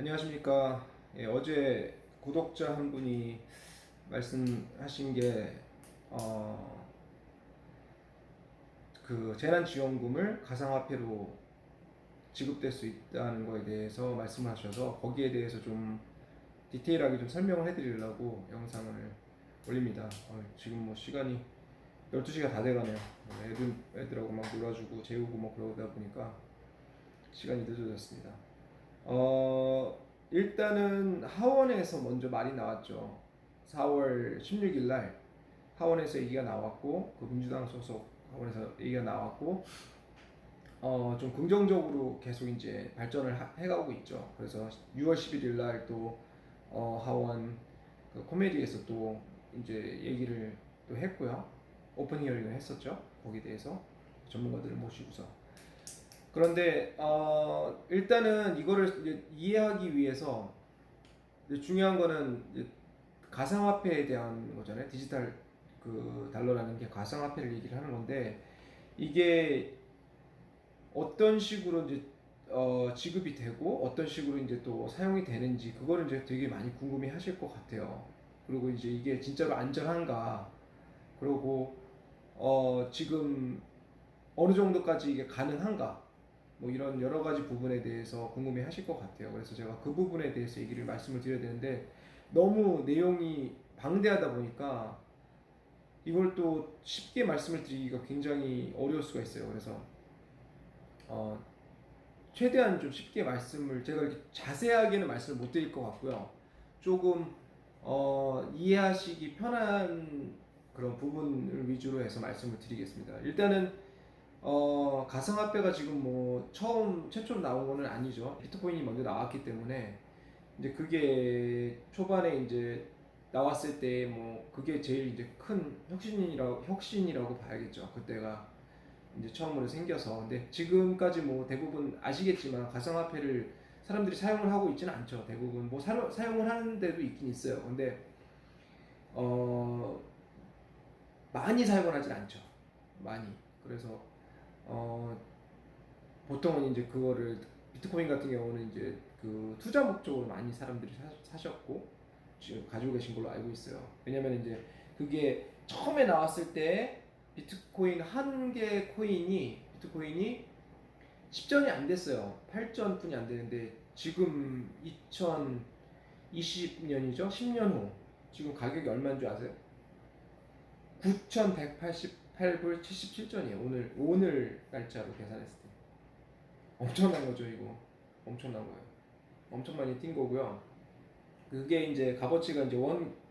안녕하십니까. 예, 어제 구독자 한 분이 말씀하신 게, 그 재난지원금을 가상화폐로 지급될 수 있다는 거에 대해서 말씀하셔서 거기에 대해서 좀 디테일하게 좀 설명을 해드리려고 영상을 올립니다. 지금 뭐 시간이 12시가 다 돼가네요. 애들하고 막 놀아주고 재우고 뭐 그러다 보니까 시간이 늦어졌습니다. 일단은 하원에서 먼저 말이 나왔죠. 4월 16일 날 하원에서 얘기가 나왔고, 그 민주당 소속 하원에서 얘기가 나왔고, 좀 긍정적으로 계속 이제 발전을 해가고 있죠. 그래서 6월 11일 날 또 하원 그 코미디에서 또 이제 얘기를 또 했고요. 오픈 히어링을 했었죠. 거기에 대해서 전문가들을 모시고서. 그런데 일단은 이거를 이제 이해하기 위해서 이제 중요한 거는 이제 가상화폐에 대한 거잖아요. 디지털 그 달러라는 게 가상화폐를 얘기를 하는 건데, 이게 어떤 식으로 이제 지급이 되고 어떤 식으로 이제 또 사용이 되는지, 그거를 이제 되게 많이 궁금해 하실 것 같아요. 그리고 이제 이게 진짜로 안전한가, 그리고 지금 어느 정도까지 이게 가능한가, 뭐 이런 여러 가지 부분에 대해서 궁금해 하실 것 같아요. 그래서 제가 그 부분에 대해서 얘기를 말씀을 드려야 되는데, 너무 내용이 방대하다 보니까 이걸 또 쉽게 말씀을 드리기가 굉장히 어려울 수가 있어요. 그래서 어, 최대한 좀 쉽게 말씀을, 제가 이렇게 자세하게는 말씀을 못 드릴 것 같고요. 조금 이해하시기 편한 그런 부분을 위주로 해서 말씀을 드리겠습니다. 일단은 가상화폐가 지금 뭐 최초 나온 거는 아니죠. 비트코인이 먼저 나왔기 때문에 이제 그게 초반에 이제 나왔을 때 뭐 그게 제일 이제 큰 혁신이라고 봐야겠죠. 그때가 이제 처음으로 생겨서. 근데 지금까지 뭐 대부분 아시겠지만 가상화폐를 사람들이 사용을 하고 있지는 않죠. 대부분 뭐 사용을 하는 데도 있긴 있어요. 근데 어 많이 사용을 하진 않죠. 많이. 그래서 어 보통은 이제 그거를, 비트코인 같은 경우는 이제 그 투자 목적으로 많이 사람들이 사셨고 지금 가지고 계신 걸로 알고 있어요. 왜냐면 이제 그게 처음에 나왔을 때 비트코인 한 개 비트코인이 10전이 안 됐어요. 8전뿐이 안 되는데 지금 2020년이죠. 10년 후 지금 가격이 얼마인 줄 아세요? 9,188불 77전이에요. 오늘 날짜로 계산했을 때. 엄청난 거죠, 이거. 엄청난 거예요. 엄청 많이 뛴 거고요. 그게 이제 값어치가 이제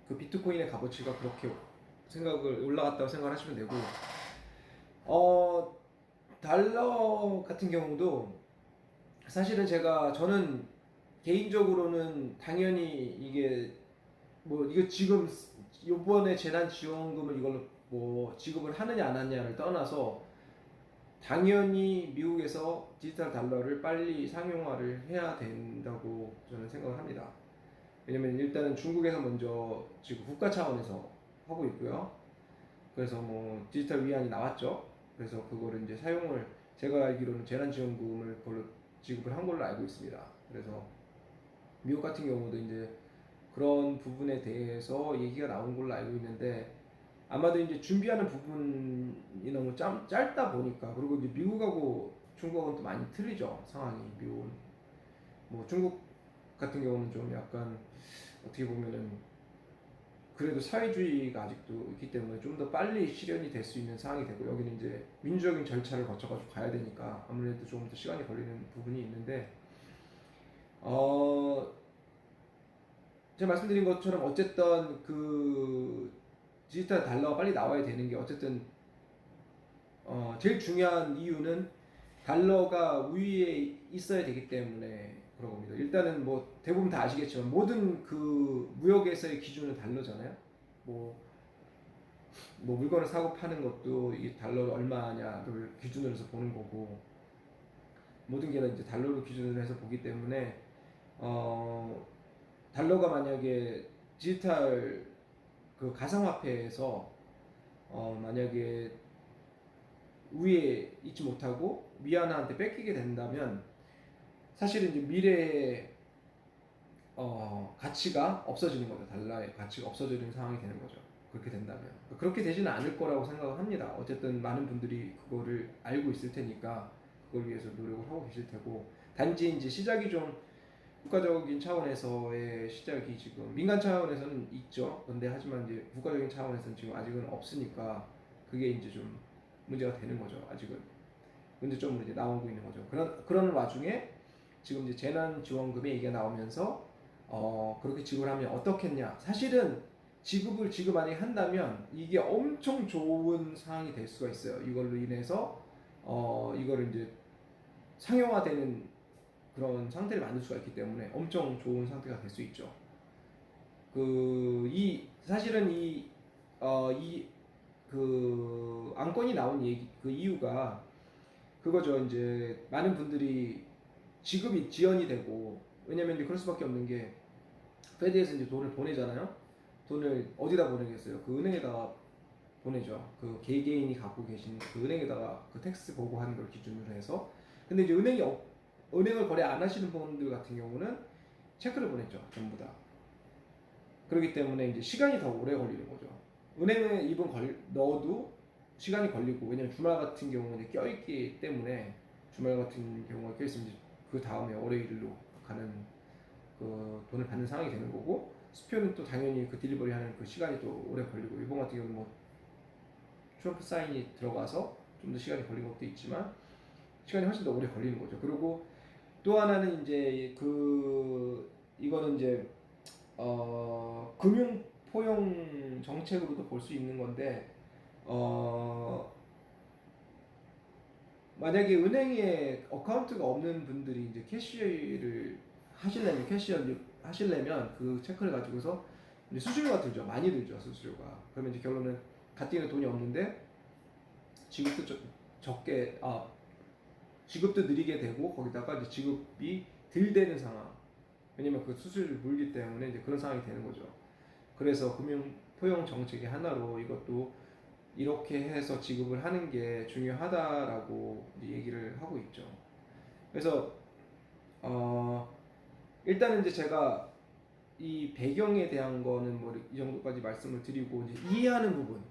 그 비트코인의 값어치가 그렇게 올라갔다고 생각하시면 되고, 어, 달러 같은 경우도 사실은 저는 개인적으로는 당연히 이게 뭐 이거 지금 요번에 재난지원금을 이걸로 뭐 지급을 하느냐 안 하느냐를 떠나서 당연히 미국에서 디지털 달러를 빨리 상용화를 해야 된다고 저는 생각을 합니다. 왜냐면 일단은 중국에서 먼저 지금 국가 차원에서 하고 있고요. 그래서 뭐 디지털 위안이 나왔죠. 그래서 그거를 이제 제가 알기로는 재난지원금을 그걸로 지급을 한 걸로 알고 있습니다. 그래서 미국 같은 경우도 이제 그런 부분에 대해서 얘기가 나온 걸로 알고 있는데, 아마도 이제 준비하는 부분이 너무 짧다 보니까, 그리고 이제 미국하고 중국하고는 또 많이 틀리죠, 상황이. 미국은 뭐 중국 같은 경우는 좀 약간 어떻게 보면은 그래도 사회주의가 아직도 있기 때문에 좀 더 빨리 실현이 될 수 있는 상황이 되고, 여기는 이제 민주적인 절차를 거쳐가지고 가야 되니까 아무래도 좀 더 시간이 걸리는 부분이 있는데, 어 제가 말씀드린 것처럼 어쨌든 그 디지털 달러가 빨리 나와야 되는 게, 어쨌든 제일 중요한 이유는 달러가 우위에 있어야 되기 때문에 그런 겁니다. 일단은 뭐 대부분 다 아시겠지만 모든 그 무역에서의 기준은 달러잖아요. 뭐, 뭐 물건을 사고 파는 것도 이 달러가 얼마냐를 기준으로 해서 보는 거고, 모든 게 다 이제 달러로 기준으로 해서 보기 때문에 어 달러가 만약에 디지털 그 가상화폐에서 만약에 위에 있지 못하고 미아나한테 뺏기게 된다면, 사실은 이제 미래에 가치가 없어지는 거죠. 달러의 가치가 없어지는 상황이 되는 거죠. 그렇게 된다면 그렇게 되지는 않을 거라고 생각을 합니다. 어쨌든 많은 분들이 그거를 알고 있을 테니까 그걸 위해서 노력을 하고 계실 테고 단지 이제 시작이 좀 국가적인 차원에서의 시작이 지금 민간 차원에서는 있죠. 근데 하지만 이제 국가적인 차원에서는 지금 아직은 없으니까 그게 이제 좀 문제가 되는 거죠. 아직은 문제점으로 이제 나오고 있는 거죠. 그런 와중에 지금 이제 재난지원금이 이게 나오면서 그렇게 지급을 하면 어떻겠냐. 사실은 지급을 지금 만약에 한다면 이게 엄청 좋은 상황이 될 수가 있어요. 이걸로 인해서 이거를 이제 상용화되는 그런 상태를 만들 수가 있기 때문에 엄청 좋은 상태가 될 수 있죠. 이 사실은 그 안건이 나온 그 이유가 그거죠. 이제 많은 분들이 지급이 지연이 되고 왜냐면 이제 그럴 수밖에 없는 게 페드에서 이제 돈을 보내잖아요. 돈을 어디다 보내겠어요? 그 은행에다가 보내죠. 그 개개인이 갖고 계신 그 은행에다가 그 텍스 보고하는 걸 기준으로 해서. 근데 이제 은행을 거래 안 하시는 분들 같은 경우는 체크를 보냈죠. 전부 다. 그렇기 때문에 이제 시간이 더 오래 걸리는 거죠. 은행에 넣어도 시간이 걸리고 왜냐면 주말 같은 경우는 이제 껴있기 때문에 주말 같은 경우가 껴있으면 그 다음에 월요일로 가는 그 돈을 받는 상황이 되는 거고 수표는 또 당연히 그 딜리버리 하는 그 시간이 또 오래 걸리고 이번 같은 경우는 뭐 트럼프 사인이 들어가서 좀 더 시간이 걸린 것도 있지만 시간이 훨씬 더 오래 걸리는 거죠. 그리고 또 하나는 이제 이거는 이제 금융 포용 정책으로도 볼 수 있는 건데 만약에 은행에 어카운트가 없는 분들이 이제 캐시를 하시려면 그 체크를 가지고서 이제 수수료가 들죠. 많이 들죠, 수수료가. 그러면 이제 결론은 가뜩이나 돈이 없는데 지급도 적게 지급도 느리게 되고 거기다가 이제 지급이 덜 되는 상황. 왜냐면 그 수수료를 물기 때문에 이제 그런 상황이 되는 거죠. 그래서 금융 포용 정책의 하나로 이것도 이렇게 해서 지급을 하는 게 중요하다라고 이제 얘기를 하고 있죠. 그래서 일단은 이제 제가 이 배경에 대한 거는 뭐 이 정도까지 말씀을 드리고 이제 이해하는 부분,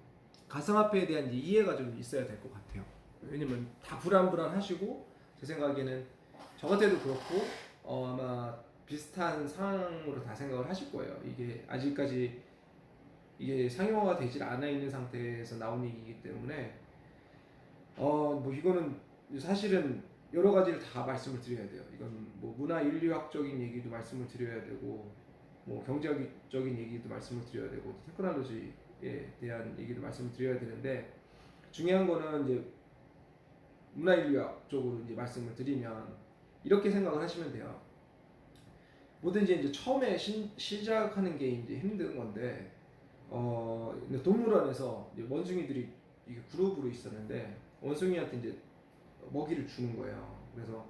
가상화폐에 대한 이제 이해가 좀 있어야 될 것 같아요. 왜냐면 다 불안하시고 제 생각에는 저 같아도 그렇고 아마 비슷한 상황으로 다 생각을 하실 거예요. 이게 아직까지 이게 상용화가 되질 않아 있는 상태에서 나온 얘기이기 때문에 뭐 이거는 사실은 여러 가지를 다 말씀을 드려야 돼요. 이건 뭐 문화 인류학적인 얘기도 말씀을 드려야 되고 뭐 경제학적인 얘기도 말씀을 드려야 되고 테크놀로지에 대한 얘기도 말씀을 드려야 되는데 중요한 거는 이제 문화 인류학 쪽으로 이제 말씀을 드리면 이렇게 생각을 하시면 돼요. 뭐든지 이제 처음에 시작하는 게 이제 힘든 건데 동물원에서 이제 원숭이들이 이게 그룹으로 있었는데 원숭이한테 이제 먹이를 주는 거예요. 그래서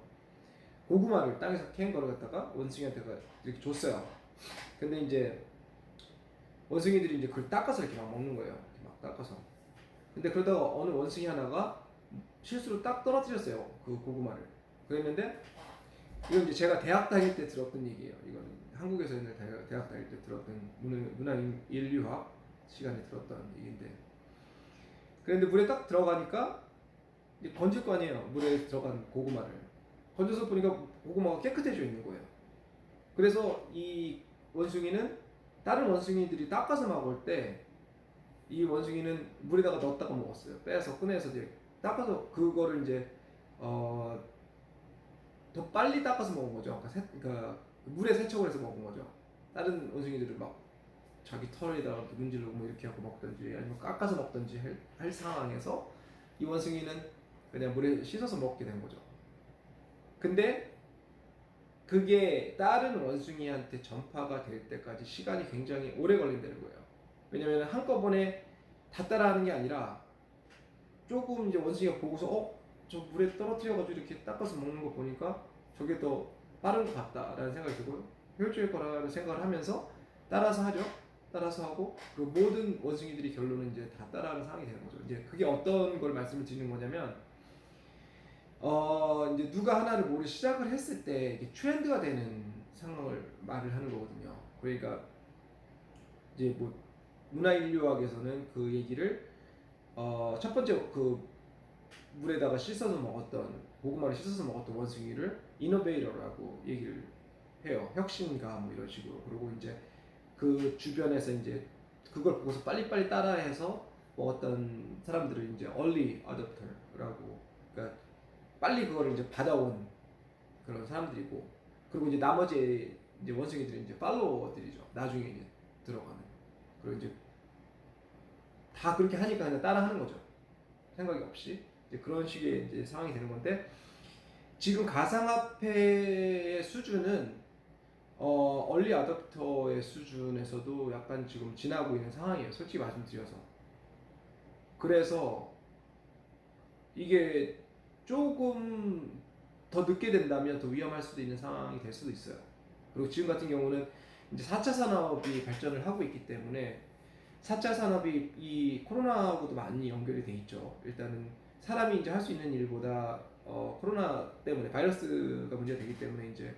고구마를 땅에서 캐는 거를 갖다가 원숭이한테 이렇게 줬어요. 근데 이제 원숭이들이 이제 그걸 닦아서 이렇게 막 먹는 거예요. 이렇게 막 닦아서. 근데 그러다가 어느 원숭이 하나가 실수로 딱 떨어뜨렸어요. 그 고구마를. 그랬는데 이건 이제 제가 대학 다닐 때 들었던 얘기예요. 이거는 한국에서 있는 대학 다닐 때 들었던 문화 인류학 시간에 들었던 얘기인데. 그런데 물에 딱 들어가니까 이제 건질 거 아니에요. 물에 들어간 고구마를. 건져서 보니까 고구마가 깨끗해져 있는 거예요. 그래서 이 원숭이는 다른 원숭이들이 닦아서 먹을 때 이 원숭이는 물에다가 넣었다가 먹었어요. 빼서 꺼내서 이제 닦아서 그거를 이제 더 빨리 닦아서 먹은 거죠. 그러니까 물에 세척을 해서 먹은 거죠. 다른 원숭이들은 막 자기 털에다가 문질르고 뭐 이렇게 하고 먹든지 아니면 깎아서 먹든지 할 상황에서 이 원숭이는 그냥 물에 씻어서 먹게 된 거죠. 근데 그게 다른 원숭이한테 전파가 될 때까지 시간이 굉장히 오래 걸린다는 거예요. 왜냐면 한꺼번에 다 따라하는 게 아니라 조금 이제 원숭이가 보고서 저 물에 떨어뜨려가지고 이렇게 닦아서 먹는 거 보니까 저게 더 빠른 것 같다라는 생각이 들고 효율적일 거라는 생각을 하면서 따라서 하죠. 따라서 하고 그 모든 원숭이들이 결론은 이제 다 따라하는 상황이 되는 거죠. 이제 그게 어떤 걸 말씀을 드리는 거냐면 이제 누가 하나를 뭐를 시작을 했을 때 이게 트렌드가 되는 상황을 말을 하는 거거든요. 그러니까 이제 뭐 문화인류학에서는 그 얘기를 첫 번째 그 물에다가 씻어서 먹었던 고구마를 씻어서 먹었던 원숭이를 이노베이터라고 얘기를 해요. 혁신가 뭐 이런 식으로. 그리고 이제 그 주변에서 이제 그걸 보고서 빨리빨리 따라해서 먹었던 사람들을 이제 early adopter라고, 그러니까 빨리 그거를 이제 받아온 그런 사람들이고, 그리고 이제 나머지 이제 원숭이들은 이제 팔로워들이죠. 나중에 이제 들어가는. 그리고 이제 다 그렇게 하니까 그냥 따라하는 거죠. 생각이 없이. 이제 그런 식의 이제 상황이 되는 건데, 지금 가상화폐의 수준은 얼리 어댑터의 수준에서도 약간 지금 지나고 있는 상황이에요. 솔직히 말씀드려서. 그래서 이게 조금 더 늦게 된다면 더 위험할 수도 있는 상황이 될 수도 있어요. 그리고 지금 같은 경우는 이제 4차 산업이 발전을 하고 있기 때문에 4차 산업이 이 코로나하고도 많이 연결이 돼 있죠. 일단은 사람이 이제 할 수 있는 일보다 코로나 때문에 바이러스가 문제가 되기 때문에 이제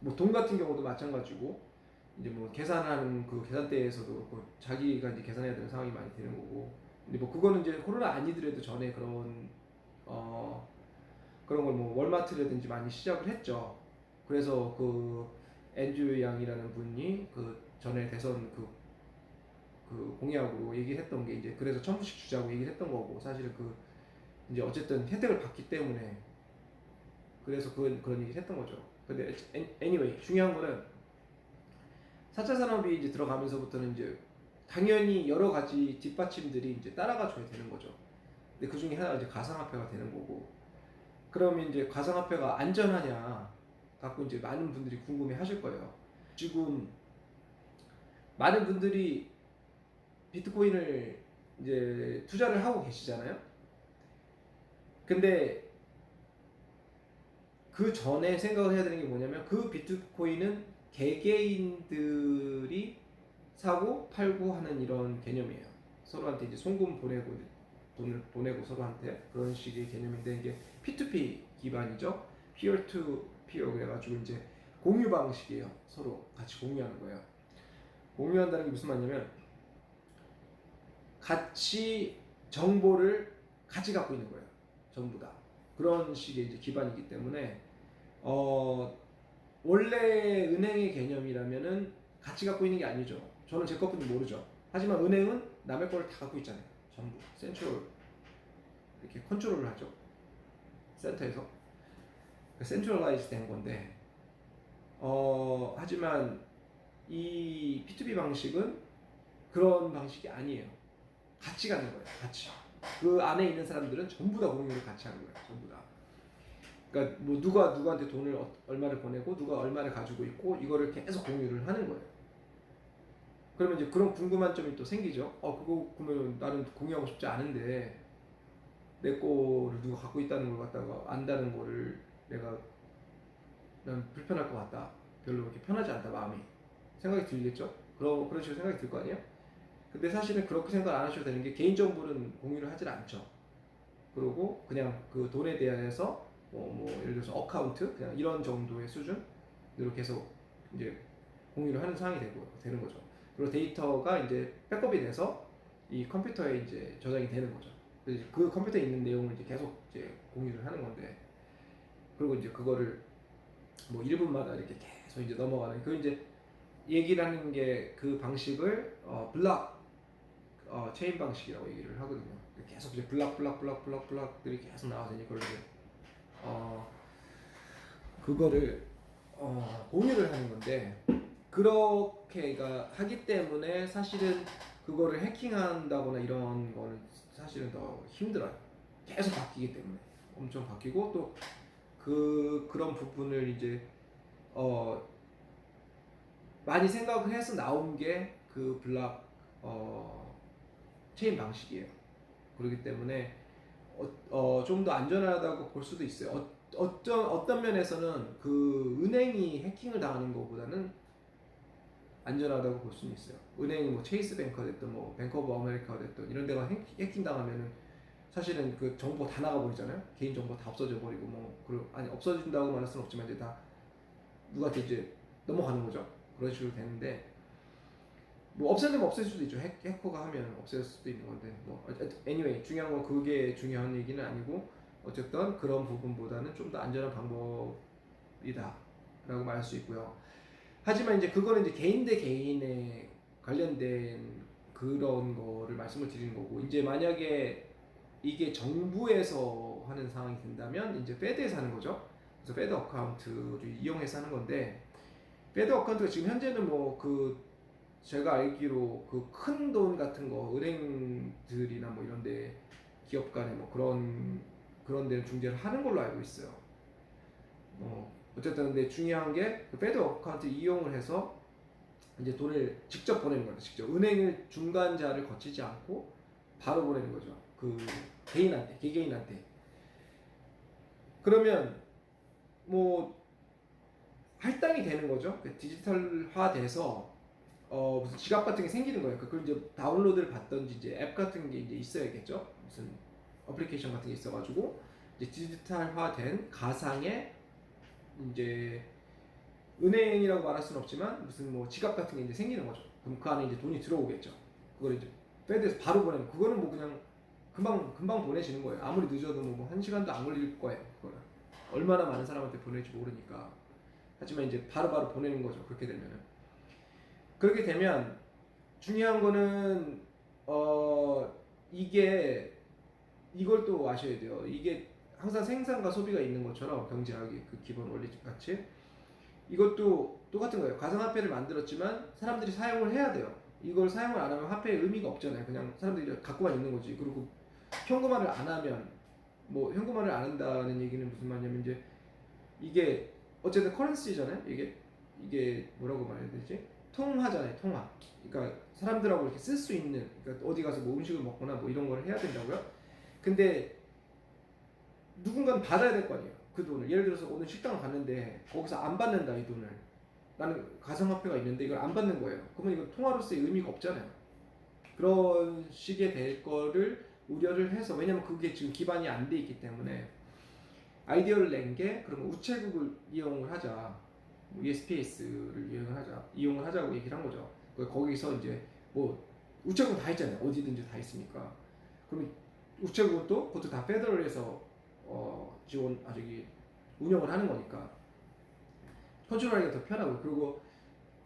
뭐 돈 같은 경우도 마찬가지고, 이제 뭐 계산하는 그 계산대에서도 그렇고 자기가 이제 계산해야 되는 상황이 많이 되는 거고. 근데 뭐 그거는 이제 코로나 아니더라도 전에 어 그런 걸 뭐 월마트라든지 많이 시작을 했죠. 그래서 그 앤드류 양이라는 분이 그 전에 대선 그 공약으로 얘기했던 게 이제 그래서 1,000불씩 주자고 얘기했던 거고, 사실은 그 이제 어쨌든 혜택을 받기 때문에 그래서 그런 얘기를 했던 거죠. 근데 anyway 중요한 거는 4차 산업이 이제 들어가면서부터는 이제 당연히 여러 가지 뒷받침들이 이제 따라가 줘야 되는 거죠. 근데 그 중에 하나가 이제 가상화폐가 되는 거고, 그러면 이제 가상화폐가 안전하냐 갖고 이제 많은 분들이 궁금해 하실 거예요. 지금 많은 분들이 비트코인을 이제 투자를 하고 계시잖아요. 근데 그 전에 생각을 해야 되는 게 뭐냐면, 그 비트코인은 개개인들이 사고 팔고 하는 이런 개념이에요. 서로한테 이제 송금 보내고 돈을 보내고 서로한테 그런 식의 개념인데, 이게 P2P 기반이죠. Peer to Peer 그래가지고 이제 공유 방식이에요. 서로 같이 공유하는 거예요. 공유한다는 게 무슨 말이냐면, 같이 정보를 같이 갖고 있는 거예요. 전부 다. 그런 식의 이제 기반이기 때문에 원래 은행의 개념이라면은 같이 갖고 있는 게 아니죠. 저는 제 것뿐이 모르죠. 하지만 은행은 남의 거를 다 갖고 있잖아요. 전부 센트럴 이렇게 컨트롤을 하죠. 센터에서 센트럴라이즈 된 건데, 하지만 이 P2P 방식은 그런 방식이 아니에요. 같이 가는 거예요. 같이. 그 안에 있는 사람들은 전부 다 공유를 같이 하는 거예요. 전부 다. 그러니까 뭐 누가 누구한테 돈을 얼마를 보내고 누가 얼마를 가지고 있고 이거를 계속 공유를 하는 거예요. 그러면 이제 그런 궁금한 점이 또 생기죠. 그거 그러면 나는 공유하고 싶지 않은데 내 거를 누가 갖고 있다는 걸 갖다가 안다는 거를 내가 난 불편할 것 같다. 별로 그렇게 편하지 않다 마음이. 생각이 들겠죠? 그런 식으로 생각이 들 거 아니에요? 근데 사실은 그렇게 생각 안 하셔도 되는 게, 개인정보는 공유를 하질 않죠. 그리고 그냥 그 돈에 대해서 뭐 예를 들어서 어카운트 그냥 이런 정도의 수준으로 계속 이제 공유를 하는 상황이 되는 거죠. 그리고 데이터가 이제 백업이 돼서 이 컴퓨터에 이제 저장이 되는 거죠. 그래서 그 컴퓨터에 있는 내용을 이제 계속 이제 공유를 하는 건데, 그리고 이제 그거를 뭐 1분마다 이렇게 계속 이제 넘어가는, 그 이제 얘기를 하는 게 그 방식을 블락 체인 방식이라고 얘기를 하거든요. 계속 이제 블락들이 계속 나와서 이제 그걸 이제 그거를 공유를 하는 건데, 그렇게 하기 때문에 사실은 그거를 해킹한다거나 이런 거는 사실은 더 힘들어요. 계속 바뀌기 때문에 엄청 바뀌고, 또 그런 부분을 이제 많이 생각을 해서 나온 게 그 블락 체인 방식이에요. 그렇기 때문에 좀 더 안전하다고 볼 수도 있어요. 어떤 면에서는 그 은행이 해킹을 당하는 것보다는 안전하다고 볼 수는 있어요. 은행이 뭐 체이스 뱅크가 됐든 뭐 뱅크 오브 아메리카가 됐든 이런 데가 해킹 당하면은 사실은 그 정보 다 나가 버리잖아요. 개인 정보 다 없어져 버리고, 뭐 아니 없어진다고 말할 수는 없지만 이제 다 누구한테 이제 넘어가는 거죠. 그런 식으로 되는데 뭐 없애려면 없앨 수도 있죠. 해커가 하면 없앨 수도 있는 건데 뭐 anyway 중요한 건 그게 중요한 얘기는 아니고 어쨌든 그런 부분보다는 좀 더 안전한 방법이다라고 말할 수 있고요. 하지만 이제 그거는 이제 개인 대 개인에 관련된 그런 거를 말씀을 드리는 거고 이제 만약에 이게 정부에서 하는 상황이 된다면 이제 페드에서 하는 거죠. 그래서 페드 어카운트를 이용해서 하는 건데 페드 어카운트가 지금 현재는 뭐 그 제가 알기로 그 큰 돈 같은 거 은행들이나 뭐 이런데 기업 간에 뭐 그런 데는 중재를 하는 걸로 알고 있어요. 어쨌든 근데 중요한 게그 페드 어카운트 이용을 해서 이제 돈을 직접 보내는 거죠. 직접 은행을 중간자를 거치지 않고 바로 보내는 거죠. 그 개인한테, 개개인한테. 그러면 뭐 할당이 되는 거죠. 디지털화돼서 무슨 지갑 같은 게 생기는 거예요. 그걸 이제 다운로드를 받던지 이제 앱 같은 게 이제 있어야겠죠. 무슨 어플리케이션 같은 게 있어가지고 이제 디지털화된 가상의 이제 은행이라고 말할 수는 없지만 무슨 뭐 지갑 같은 게 이제 생기는 거죠. 그럼 그 안에 이제 돈이 들어오겠죠. 그걸 이제 페드에서 바로 보내는 그거는 뭐 그냥 금방 보내지는 거예요. 아무리 늦어도 뭐 1시간도 안 걸릴 거예요. 그거는 얼마나 많은 사람한테 보낼지 모르니까. 하지만 이제 바로바로 보내는 거죠. 그렇게 되면은 그렇게 되면 중요한 거는 이게 이걸 또 아셔야 돼요. 이게 항상 생산과 소비가 있는 것처럼 경제학의 그 기본 원리 같이 이것도 똑같은 거예요. 가상화폐를 만들었지만 사람들이 사용을 해야 돼요. 이걸 사용을 안 하면 화폐의 의미가 없잖아요. 그냥 사람들이 갖고만 있는 거지. 그리고 현금화를 안 하면 뭐 현금화를 안 한다는 얘기는 무슨 말이냐면 이제 이게 어쨌든 커런시잖아요. 이게 뭐라고 말해야 되지? 통화잖아요. 통화. 그러니까 사람들하고 이렇게 쓸 수 있는 그러니까 어디 가서 뭐 음식을 먹거나 뭐 이런 걸 해야 된다고요. 근데 누군가는 받아야 될 거 아니에요. 그 돈을. 예를 들어서 오늘 식당을 갔는데 거기서 안 받는다 이 돈을. 나는 가상화폐가 있는데 이걸 안 받는 거예요. 그러면 이거 통화로서의 의미가 없잖아요. 그런 식의 될 거를 우려를 해서 왜냐면 그게 지금 기반이 안 돼 있기 때문에 아이디어를 낸 게 그러면 우체국을 이용을 하자. ESPS를 이용을 하자고 얘기를 한 거죠. 거기서 이제 뭐 우체국 다 있잖아요. 어디든지 다 있으니까. 그럼 우체국은 또 그것도 다 페더럴에서 저기 운영을 하는 거니까 컨트롤하기가 더 편하고 그리고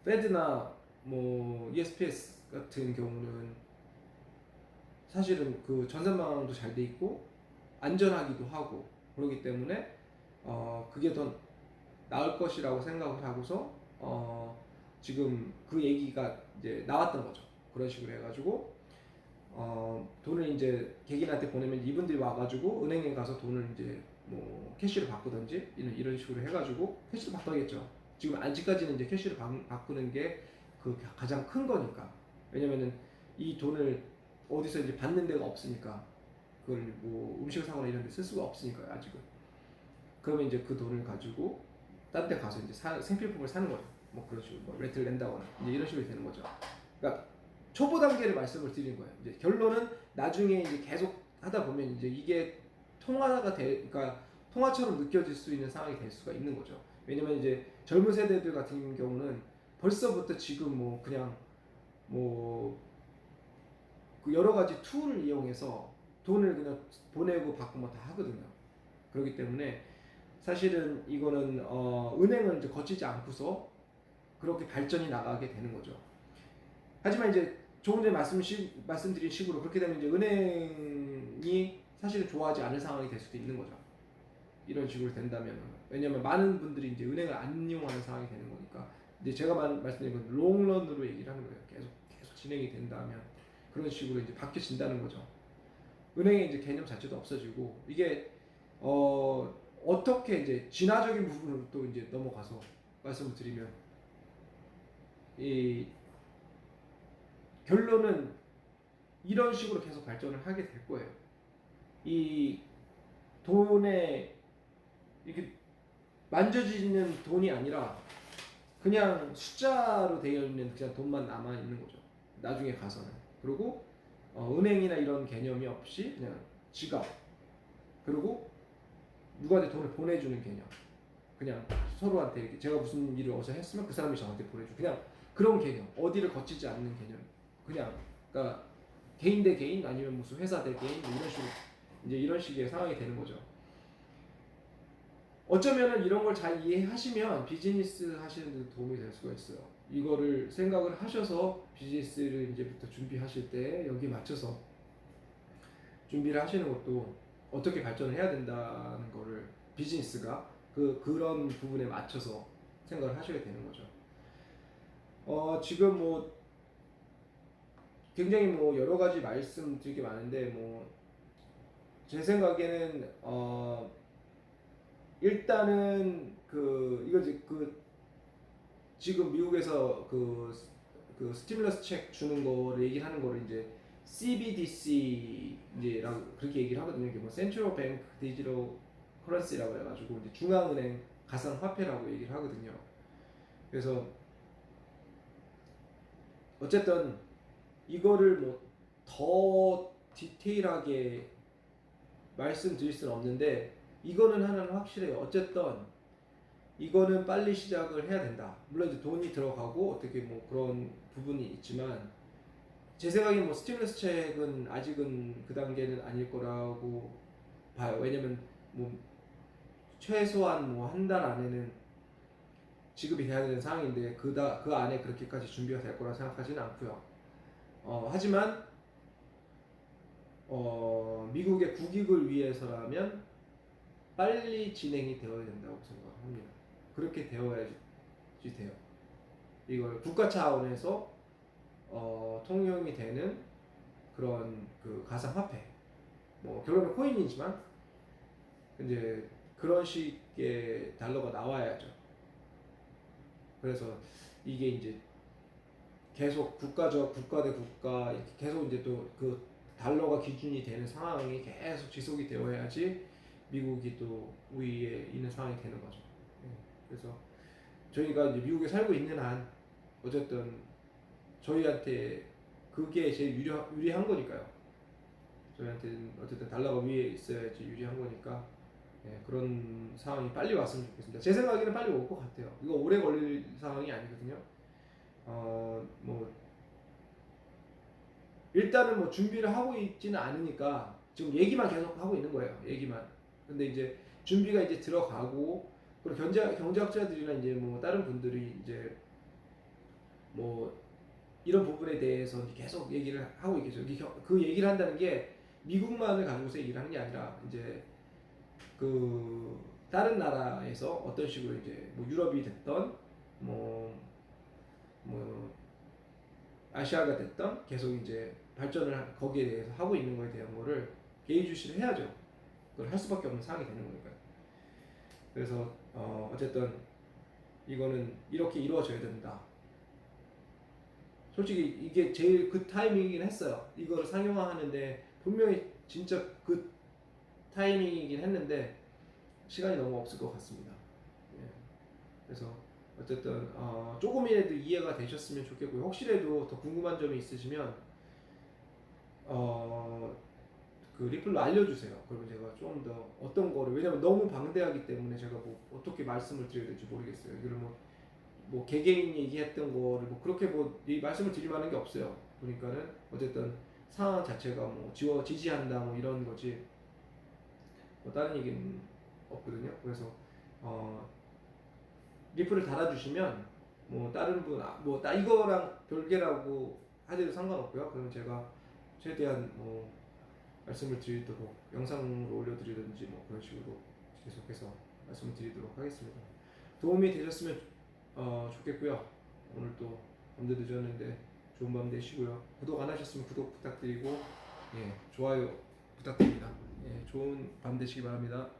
페드나 뭐 ESPS 같은 경우는 사실은 그 전산망도 잘 돼 있고 안전하기도 하고 그렇기 때문에 그게 더 나을 것이라고 생각을 하고서 지금 그 얘기가 이제 나왔던 거죠. 그런 식으로 해가지고 돈을 이제 개인한테 보내면 이분들이 와가지고 은행에 가서 돈을 이제 뭐 캐시로 바꾸든지 이런 식으로 해가지고 캐시로 바꿔야겠죠. 지금 아직까지는 이제 캐시로 바꾸는 게 그 가장 큰 거니까. 왜냐면은 이 돈을 어디서 이제 받는 데가 없으니까 그걸 뭐 음식을 사거나 이런 데 쓸 수가 없으니까요 아직은. 그러면 이제 그 돈을 가지고 딴 데 가서 이제 생필품을 사는 거죠. 뭐 그런 식으로 뭐 렌트를 낸다거나 이제 이런 식으로 되는 거죠. 그러니까 초보 단계를 말씀을 드린 거예요. 이제 결론은 나중에 이제 계속 하다 보면 이제 이게 그러니까 통화처럼 느껴질 수 있는 상황이 될 수가 있는 거죠. 왜냐면 이제 젊은 세대들 같은 경우는 벌써부터 지금 뭐 그냥 뭐 그 여러 가지 툴을 이용해서 돈을 그냥 보내고 받고 뭐 다 하거든요. 그렇기 때문에 사실은 이거는 은행을 이제 거치지 않고서 그렇게 발전이 나가게 되는 거죠. 하지만 이제 조금 전에 말씀드린 식으로 그렇게 되면 이제 은행이 사실은 좋아하지 않을 상황이 될 수도 있는 거죠. 이런 식으로 된다면 왜냐하면 많은 분들이 이제 은행을 안 이용하는 상황이 되는 거니까 이제 제가 말씀드린 건 롱런으로 얘기를 하는 거예요. 계속 진행이 된다면 그런 식으로 이제 바뀌어진다는 거죠. 은행의 이제 개념 자체도 없어지고 이게 어떻게 이제 진화적인 부분으로 또 이제 넘어가서 말씀을 드리면 이 결론은 이런 식으로 계속 발전을 하게 될 거예요. 이 돈에 이게 만져지는 돈이 아니라 그냥 숫자로 되어 있는 그냥 돈만 남아 있는 거죠. 나중에 가서는. 그리고 은행이나 이런 개념이 없이 그냥 지갑 그리고 누구한테 돈을 보내주는 개념 그냥 서로한테 이렇게 제가 무슨 일을 어디서 했으면 그 사람이 저한테 보내주고 그냥 그런 개념. 어디를 거치지 않는 개념. 그냥 그러니까 개인 대 개인 아니면 무슨 회사 대 개인 뭐 이런 식으로 이제 이런 식의 상황이 되는 거죠. 어쩌면은 이런 걸 잘 이해하시면 비즈니스 하시는 데 도움이 될 수가 있어요. 이거를 생각을 하셔서 비즈니스를 이제부터 준비하실 때 여기 맞춰서 준비를 하시는 것도 어떻게 발전을 해야 된다는 거를 비즈니스가 그런 부분에 맞춰서 생각을 하셔야 되는 거죠. 지금 뭐 굉장히 뭐 여러 가지 말씀드릴 게 많은데 뭐 제 생각에는 일단은 지금 미국에서 그 스티뮬러스 책 주는 거를 얘기를 하는 거를 이제 CBDC 이제라고 그렇게 얘기를 하거든요. 이게 뭐 센트럴 뱅크 디지털 커런시라고 해가지고 이제 중앙은행 가상화폐라고 얘기를 하거든요. 그래서 어쨌든 이거를 뭐 더 디테일하게 말씀드릴 수는 없는데 이거는 하나는 확실해요. 어쨌든 이거는 빨리 시작을 해야 된다. 물론 이제 돈이 들어가고 어떻게 뭐 그런 부분이 있지만 제 생각에 뭐 스티뮬러스 책은 아직은 그 단계는 아닐 거라고 봐요. 왜냐면 뭐 최소한 뭐 한 달 안에는 지급이 돼야 되는 상황인데 그 안에 그렇게까지 준비가 될 거라 생각하지는 않고요. 하지만 미국의 국익을 위해서라면 빨리 진행이 되어야 된다고 생각합니다. 그렇게 되어야지 돼요. 이걸 국가 차원에서 통용이 되는 그런 그 가상화폐, 뭐 결론은 코인이지만 이제 그런 식의 달러가 나와야죠. 그래서 이게 이제 계속 국가 대 국가 이렇게 계속 이제 또 그 달러가 기준이 되는 상황이 계속 지속이 되어야지 미국이 또 우위에 있는 상황이 되는 거죠. 그래서 저희가 이제 미국에 살고 있는 한 어쨌든 저희한테 그게 제일 유리한 거니까요. 저희한테는 어쨌든 달러가 위에 있어야지 유리한 거니까 그런 상황이 빨리 왔으면 좋겠습니다. 제 생각에는 빨리 올 것 같아요. 이거 오래 걸릴 상황이 아니거든요. 뭐 일단은 뭐 준비를 하고 있지는 않으니까 지금 얘기만 계속 하고 있는 거예요. 얘기만. 근데 이제 준비가 이제 들어가고 그리고 경제학자들이나 이제 뭐 다른 분들이 이제 뭐 이런 부분에 대해서 계속 얘기를 하고 있겠죠. 그 얘기를 한다는 게 미국만을 가지고서 얘기를 하는 게 아니라 이제 그 다른 나라에서 어떤 식으로 이제 뭐 유럽이 됐던 뭐 아시아가 됐던 계속 이제 발전을 거기에 대해서 하고 있는 거에 대한 거를 예의주시를 해야죠. 그걸 할 수밖에 없는 상황이 되는 거니까요. 그래서 어쨌든 이거는 이렇게 이루어져야 된다. 솔직히 이게 제일 그 타이밍이긴 했어요. 이거를 상용화하는데 분명히 진짜 그 타이밍이긴 했는데 시간이 너무 없을 것 같습니다. 예. 그래서 어쨌든 조금이라도 이해가 되셨으면 좋겠고요. 혹시라도 더 궁금한 점이 있으시면 그 리플로 알려주세요. 그러면 제가 좀 더 어떤 거를 왜냐면 너무 방대하기 때문에 제가 뭐 어떻게 말씀을 드려야 될지 모르겠어요. 이걸 뭐 개개인 얘기했던 거를 뭐 그렇게 뭐 말씀을 드릴 만한 게 없어요. 보니까는 어쨌든 상황 자체가 뭐 지지한다 뭐 이런 거지 뭐 다른 얘기는 없거든요. 그래서 리플을 달아주시면 뭐 다른 분 뭐 이거랑 별개라고 하셔도 상관없고요. 그러면 제가 최대한 뭐 말씀을 드리도록 영상으로 올려드리든지 뭐 그런 식으로 계속해서 말씀을 드리도록 하겠습니다. 도움이 되셨으면 좋겠고요. 오늘 또 밤도 늦었는데 좋은 밤 되시고요. 구독 안 하셨으면 구독 부탁드리고 좋아요 부탁드립니다. 좋은 밤 되시기 바랍니다.